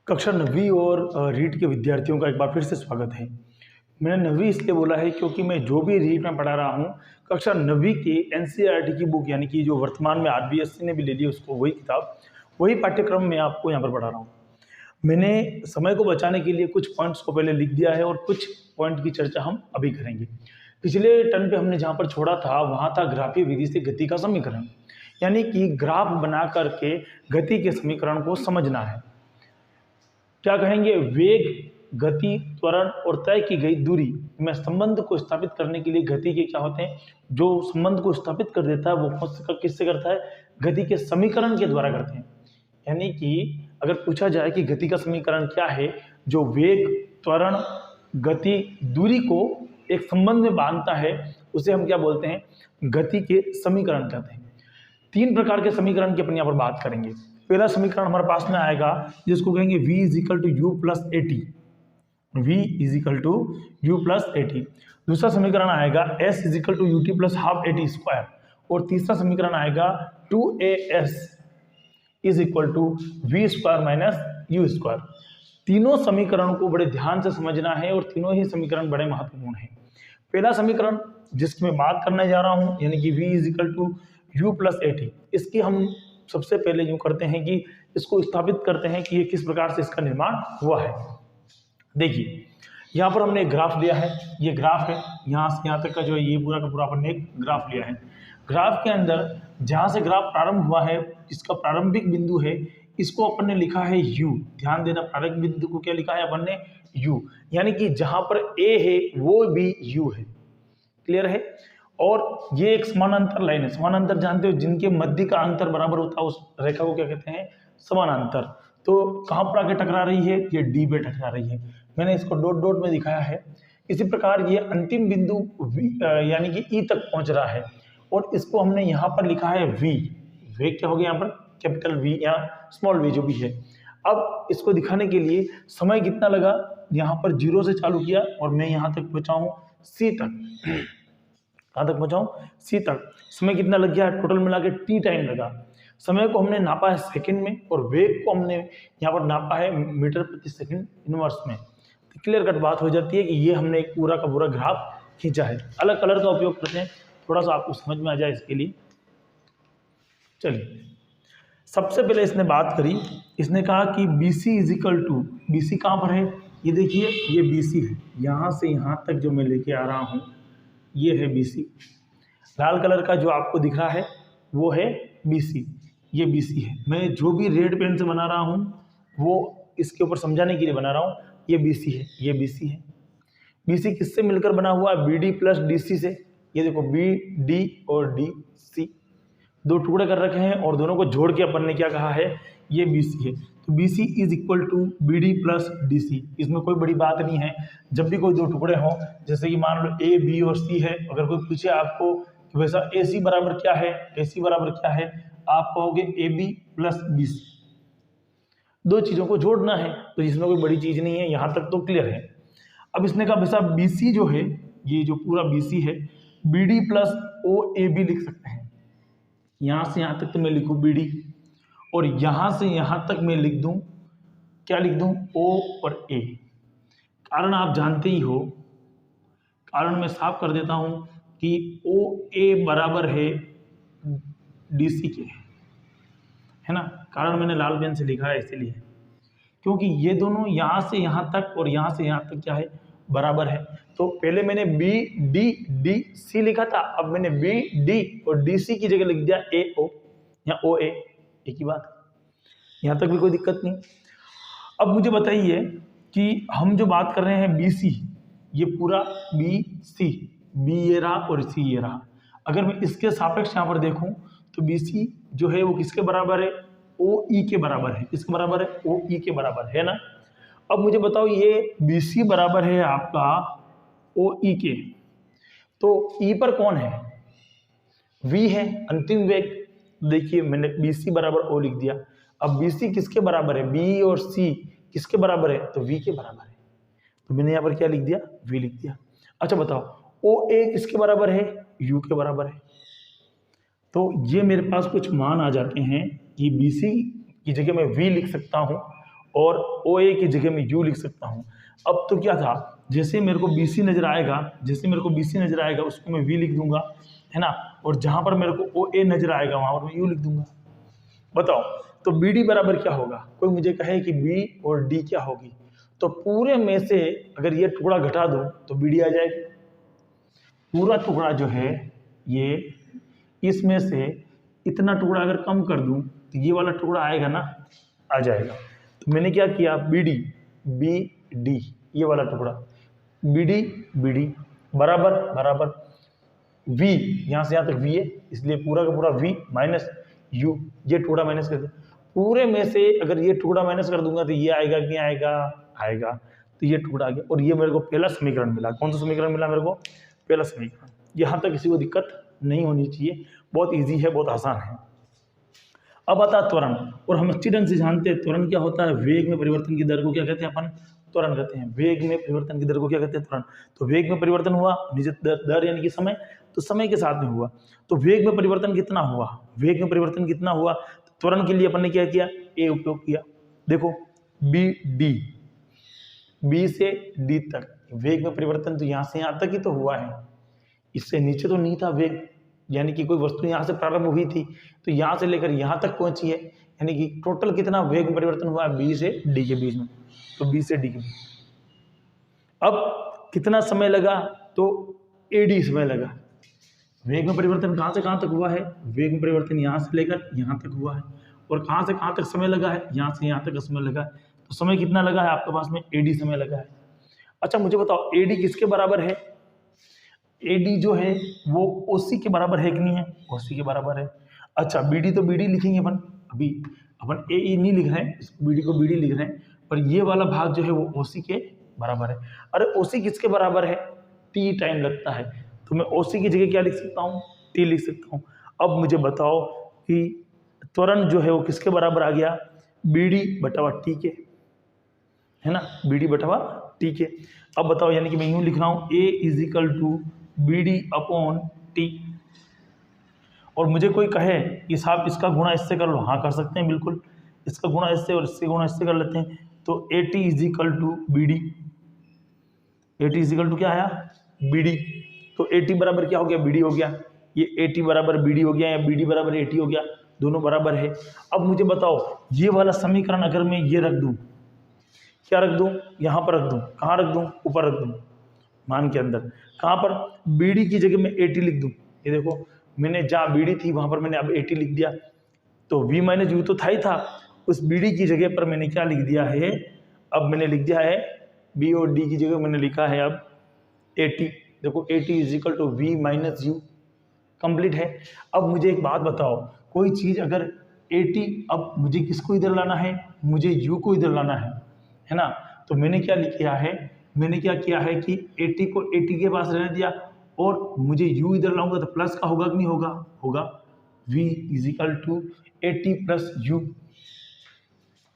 कक्षा 9वीं और रीट के विद्यार्थियों का एक बार फिर से स्वागत है। मैंने 9वीं इसलिए बोला है क्योंकि मैं जो भी रीट में पढ़ा रहा हूँ कक्षा 9वीं की एनसीईआरटी की बुक, यानी कि जो वर्तमान में आरबीएससी ने भी ले ली उसको, वही किताब, वही पाठ्यक्रम मैं आपको यहाँ पर पढ़ा रहा हूँ। मैंने समय को बचाने के लिए कुछ पॉइंट्स को पहले लिख दिया है और कुछ पॉइंट की चर्चा हम अभी करेंगे। पिछले टर्म पे हमने जहाँ पर छोड़ा था वहाँ था ग्राफीय विधि से गति का समीकरण, यानी कि ग्राफ बना करके गति के समीकरण को समझना है। क्या कहेंगे? वेग, गति, त्वरण और तय की गई दूरी में संबंध को स्थापित करने के लिए गति के क्या होते हैं, जो संबंध को स्थापित कर देता है वो किससे करता है? गति के समीकरण के द्वारा करते हैं। यानी कि अगर पूछा जाए कि गति का समीकरण क्या है, जो वेग, त्वरण, गति, दूरी को एक संबंध में बांधता है, उसे हम क्या बोलते हैं? गति के समीकरण कहते हैं। 3 प्रकार के समीकरण की अपन यहाँ पर बात करेंगे। पहला समीकरण हमारे पास में आएगा जिसको कहेंगे v is equal to u plus a t, v is equal to u plus a t. दूसरा समीकरण आएगा s is equal to u t plus half a t square. और तीसरा समीकरण आएगा 2as is equal to v square minus u square. तीनों समीकरण को बड़े ध्यान से समझना है और तीनों ही समीकरण बड़े महत्वपूर्ण हैं। पहला समीकरण जिसकी मैं बात करने जा रहा हूँ, यानी कि v is equal to u plus a t, इसकी हम सबसे पहले यूँ करते हैं कि इसको स्थापित करते हैं कि ये किस प्रकार से इसका निर्माण हुआ है। देखिए, यहाँ पर हमने एक ग्राफ लिया है, ये ग्राफ है, यहाँ से यहाँ तक का जो है ये पूरा का पूरा अपन ने एक ग्राफ लिया है। ग्राफ के अंदर जहाँ से ग्राफ प्रारंभ हुआ है, इसका प्रारंभिक बिंदु है, इसको अपन ने लिखा है u। ध्यान देना, प्रारंभिक बिंदु को क्या लिखा है अपन ने? u, यानी कि जहाँ पर a है वो भी u है। क्लियर है? और ये एक समानांतर लाइन है। समानांतर जानते हो, जिनके मध्य का अंतर बराबर होता है उस रेखा को क्या कहते हैं? समानांतर। तो कहाँ पर आके टकरा रही है? ये डी पे टकरा रही है। मैंने इसको डॉट डॉट में दिखाया है। इसी प्रकार ये अंतिम बिंदु यानी कि ई तक पहुंच रहा है और इसको हमने यहाँ पर लिखा है वी। वे क्या हो गया यहाँ पर? कैपिटल वी या स्मॉल वी जो भी है। अब इसको दिखाने के लिए समय कितना लगा? यहाँ पर 0 से चालू किया और मैं यहाँ तक पहुँचा हूँ सी तक। कहाँ तक पहुँचाऊँ? सी तक। समय कितना लग गया? टोटल मिला के टी टाइम लगा। समय को हमने नापा है सेकंड में और वेग को हमने यहाँ पर नापा है मीटर प्रति सेकंड इनवर्स में। तो क्लियर कट बात हो जाती है कि ये हमने एक पूरा का पूरा ग्राफ खींचा है। अलग कलर का उपयोग करते हैं, थोड़ा सा आपको समझ में आ जाए इसके लिए। चलिए, सबसे पहले इसने बात करी, इसने कहा कि B C is equal to, B C कहाँ पर है? ये देखिए, ये बी सी है। यहाँ से यहाँ तक जो मैं लेके आ रहा हूँ ये है BC। लाल कलर का जो आपको दिख रहा है वो है BC, ये BC है। मैं जो भी रेड पेन से बना रहा हूँ वो इसके ऊपर समझाने के लिए बना रहा हूँ। ये BC है, ये BC है। BC किससे मिलकर बना हुआ है? BD प्लस DC से। ये देखो BD और DC दो टुकड़े कर रखे हैं और दोनों को जोड़ के अपन ने क्या कहा है? ये BC है। तो BC is equal to BD plus DC। इसमें कोई बड़ी बात नहीं है। जब भी कोई दो टुकड़े हों, जैसे कि मान लो A, B और C है, अगर कोई पूछे आपको कि वैसा AC बराबर क्या है, AC बराबर क्या है, आप कहोगे AB प्लस BC। दो चीज़ों को जोड़ना है, तो इसमें कोई बड़ी चीज़ नहीं है। यहाँ तक तो क्लियर है। अब इसने कहा वैसा BC जो है, ये जो पूरा BC है, BD प्लस OAB लिख सकते हैं। यहाँ से यहाँ तक तो मैं लिखूँ BD और यहाँ से यहाँ तक मैं लिख दूँ, क्या लिख दूँ? O और A। कारण आप जानते ही हो, कारण मैं साफ कर देता हूँ कि OA बराबर है DC के, है ना? कारण मैंने लाल पेन से लिखा है इसीलिए, क्योंकि ये दोनों यहाँ से यहाँ तक और यहाँ से यहाँ तक क्या है? बराबर है। तो पहले मैंने BD लिखा था, अब मैंने BD और DC की जगह लिख दिया AO या OA, एक ही बात। यहाँ तक भी कोई दिक्कत नहीं। अब मुझे बताइए कि हम जो बात कर रहे हैं BC, ये पूरा BC, B ये रहा और C ये रहा। अगर मैं इसके सापेक्ष यहाँ पर देखूँ तो BC जो है वो किसके बराबर है? OE के बराबर है। किसके बराबर है? OE के बराबर है ना। अब मुझे बताओ, ये BC बराबर है आपका OE के, तो E पर कौन है? V है, अंतिम वेग। देखिए, मैंने BC बराबर O लिख दिया। अब BC किसके बराबर है? B और C किसके बराबर है? तो V के बराबर है। तो मैंने यहाँ पर क्या लिख दिया? V लिख दिया। अच्छा बताओ, OA किसके बराबर है? U के बराबर है। तो ये मेरे पास कुछ मान आ जाते हैं कि BC की जगह मैं V लिख सकता हूँ और ओ ए की जगह में यू लिख सकता हूँ। अब तो क्या था, जैसे मेरे को बी सी नजर आएगा, उसको मैं वी लिख दूंगा, है ना, और जहाँ पर मेरे को ओ ए नजर आएगा वहाँ पर मैं यू लिख दूंगा। बताओ तो बी डी बराबर क्या होगा, कोई मुझे कहे कि बी और डी क्या होगी, तो पूरे में से अगर ये टुकड़ा घटा दूं तो बी डी आ जाएगी। पूरा टुकड़ा जो है ये, इसमें से इतना टुकड़ा अगर कम कर दूं तो ये वाला टुकड़ा आएगा ना, आ जाएगा। तो मैंने क्या किया, बी डी ये वाला टुकड़ा, बी डी बराबर बराबर v, यहाँ से यहाँ तक v है, इसलिए पूरा का पूरा v माइनस u, ये टुकड़ा माइनस कर दिया। पूरे में से अगर ये टुकड़ा माइनस कर दूंगा तो ये आएगा कि नहीं आएगा, आएगा। तो ये टुकड़ा आ गया और ये मेरे को पहला समीकरण मिला। कौन सा समीकरण मिला मेरे को, पहला समीकरण। यहाँ तक किसी को दिक्कत नहीं होनी चाहिए, बहुत ईजी है, बहुत आसान है। अब आता है त्वरण, और हम अच्छी ढंग से जानते हैं त्वरण क्या होता है। वेग में परिवर्तन की दर को क्या कहते हैं अपन, त्वरण कहते हैं। वेग में परिवर्तन की दर को क्या कहते हैं, त्वरण। तो वेग में परिवर्तन हुआ, निश्चित दर यानी कि समय, तो समय के साथ में हुआ। तो वेग में परिवर्तन कितना हुआ, वेग में परिवर्तन कितना हुआ, तो त्वरण के लिए अपन ने क्या किया, ए उपयोग किया। देखो बी से डी तक वेग में परिवर्तन तो यहाँ से यहाँ तक ही तो हुआ है, इससे नीचे तो नहीं था वेग, यानी कि कोई वस्तु यहाँ से प्रारंभ हुई थी तो यहाँ से लेकर यहाँ तक पहुंची है, यानी कि टोटल कितना वेग में परिवर्तन हुआ है, बी से डी के बीच में। तो बी से डी के बीच अब कितना समय लगा, तो एडी समय लगा। वेग में परिवर्तन कहाँ से कहाँ तक हुआ है, वेग में परिवर्तन यहाँ से लेकर यहाँ तक हुआ है, और कहाँ से कहाँ तक समय लगा है, यहाँ से यहाँ तक समय लगा है। तो समय कितना लगा है आपके पास में, एडी समय लगा है। अच्छा मुझे बताओ एडी किसके बराबर है, एडी जो है वो ओसी के बराबर है कि नहीं है, ओसी के बराबर है। अच्छा बीडी तो बीडी लिखेंगे अपन, अभी अपन ए ई नहीं लिख रहे हैं, बीडी को बीडी लिख रहे हैं, पर ये वाला भाग जो है वो ओसी के बराबर है। अरे ओसी किसके बराबर है, टी टाइम लगता है, तो मैं ओसी की जगह क्या लिख सकता हूँ, टी लिख सकता हूँ। अब मुझे बताओ कि त्वरण जो है वो किसके बराबर आ गया, बीडी बटावा टी के, है ना, बीडी बटावा टी के। अब बताओ, यानी कि मैं यूं लिख रहा हूँ A is equal to B D upon T, और मुझे कोई कहे कि साहब इसका गुणा इससे कर लो, हाँ कर सकते हैं बिल्कुल, इसका गुणा इससे और इससे गुणा इससे कर लेते हैं। तो A T is equal to B D, A T is equal to क्या आया, बी डी। तो ए टी बराबर क्या हो गया, बी डी हो गया, ये ए टी बराबर बी डी हो गया या बी डी बराबर ए टी हो गया, दोनों बराबर है। अब मुझे बताओ ये वाला समीकरण अगर मैं ये रख दूं, क्या रख दूं, यहाँ पर रख दूं, कहाँ रख दूं, ऊपर रख दूं, मान के अंदर, कहाँ पर, बीडी की जगह में एटी लिख दूं। ये देखो मैंने जहाँ बीडी थी वहां पर मैंने अब एटी लिख दिया, तो वी माइनस यू तो था ही था, उस बीडी की जगह पर मैंने क्या लिख दिया है, अब मैंने लिख दिया है बी और डी की जगह मैंने लिखा है अब एटी। देखो AT is equal to v minus u, complete है। अब मुझे एक बात बताओ, कोई चीज अगर एटी, अब मुझे किसको इधर लाना है, मुझे यू को इधर लाना है ना। तो मैंने क्या किया है, मैंने क्या किया है कि 80 को 80 के पास रहने दिया, और मुझे u इधर लाऊंगा तो प्लस का होगा कि नहीं होगा, होगा। v is equal to 80 plus u,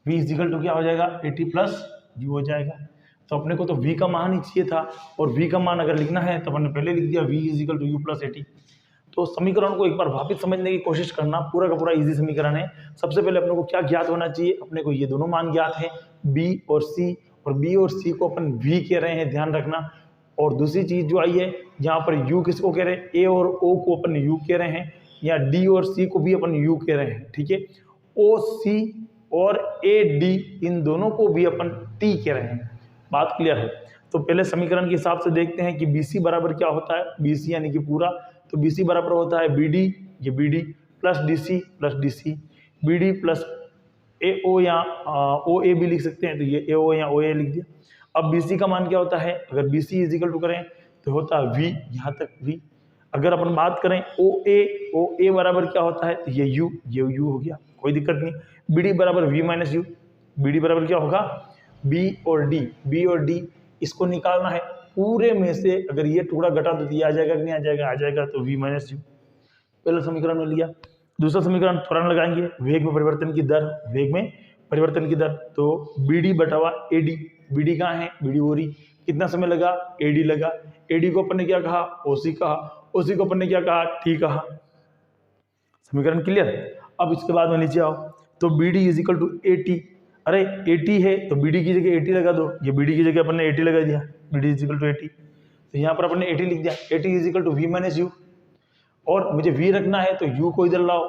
v is equal to क्या हो जाएगा, 80 प्लस यू हो जाएगा। तो अपने को तो v का मान ही चाहिए था, और v का मान अगर लिखना है तो अपने पहले लिख दिया v is equal to u plus 80। तो समीकरण को एक बार वापस समझने की कोशिश करना, पूरा का पूरा इजी समीकरण है। सबसे पहले अपने को क्या ज्ञात होना चाहिए, अपने को ये दोनों मान ज्ञात हैं, b और c, और b और c को अपन v कह रहे हैं, ध्यान रखना। और दूसरी चीज जो आई है, यहाँ पर u किसको कह रहे हैं, a और o को अपन u कह रहे हैं, या d और c को भी अपन u कह रहे हैं, ठीक है। o c और a d इन दोनों को भी अपन t कह रहे हैं, बात क्लियर है। तो पहले समीकरण के हिसाब से देखते हैं कि bc बराबर क्या होता है, bc यानी कि पूरा, तो bc बराबर होता है bd, ये bd plus dc bd plus ao या oa भी लिख सकते हैं, तो ये ao या oa लिख दिया। अब bc का मान क्या होता है, अगर bc इज इक्वल टू करें तो होता है v, यहाँ तक v। अगर अपन बात करें oa बराबर क्या होता है, तो ये u हो गया, कोई दिक्कत नहीं। bd बराबर v माइनस यू, bd बराबर क्या होगा, b और d इसको निकालना है। पूरे में से अगर ये टुकड़ा घटा तो ये आ जाएगा कि नहीं आ जाएगा, आ जाएगा, तो v माइनस यू पहला समीकरण में लिया। दूसरा समीकरण त्वरण लगाएंगे, वेग में परिवर्तन की दर, वेग में परिवर्तन की दर, तो bd बटावा ad, bd कहाँ है, bd ओरी, कितना समय लगा, ad लगा, ad को अपन ने क्या कहा, oc कहा, oc को अपन ने क्या कहा, t कहा। समीकरण क्लियर। अब इसके बाद में नीचे आओ, तो bd इज इक्वल टू 80, अरे 80 है तो बी डी की जगह 80 लगा दो, ये बी डी की जगह अपन ने 80 लगा दिया, B D is equal to 80, तो यहाँ पर अपन ने 80 लिख दिया, 80 is equal to v minus u, और मुझे v रखना है तो u को इधर लाओ,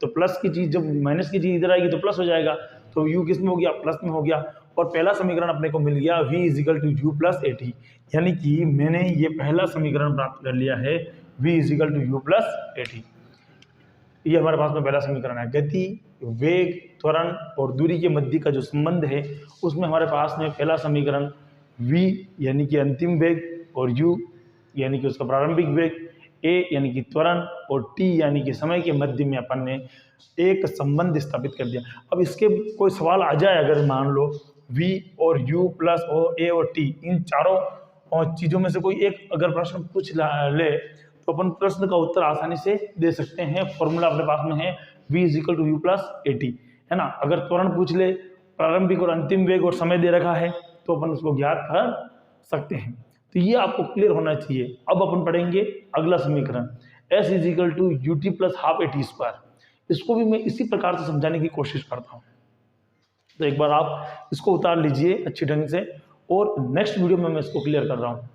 तो प्लस की चीज़ जब माइनस की चीज़ इधर आएगी तो प्लस हो जाएगा, तो u किस में हो गया, प्लस में हो गया, और पहला समीकरण अपने को मिल गया v is equal to u plus 80, यानी कि मैंने ये पहला समीकरण प्राप्त कर लिया है v is equal to u plus 80। ये हमारे पास में पहला समीकरण है। गति, वेग, त्वरण और दूरी के मध्य का जो संबंध है उसमें हमारे पास में पहला समीकरण v यानी कि अंतिम वेग और u यानी कि उसका प्रारंभिक वेग, a यानी कि त्वरण और t यानी कि समय के मध्य में अपन ने एक संबंध स्थापित कर दिया। अब इसके कोई सवाल आ जाए, अगर मान लो v और u प्लस और a और t इन चारों चीज़ों में से कोई एक अगर प्रश्न पूछ ले तो अपन प्रश्न का उत्तर आसानी से दे सकते हैं। फॉर्मूला अपने पास में है v is equal to u plus 80, है ना। अगर त्वरण पूछ ले, प्रारंभिक और अंतिम वेग और समय दे रखा है तो अपन उसको ज्ञात कर सकते हैं। तो ये आपको क्लियर होना चाहिए। अब अपन पढ़ेंगे अगला समीकरण s is equal to u t plus half a t square. इसको भी मैं इसी प्रकार से समझाने की कोशिश करता हूँ, तो एक बार आप इसको उतार लीजिए अच्छी ढंग से, और नेक्स्ट वीडियो में मैं इसको क्लियर कर रहा हूँ।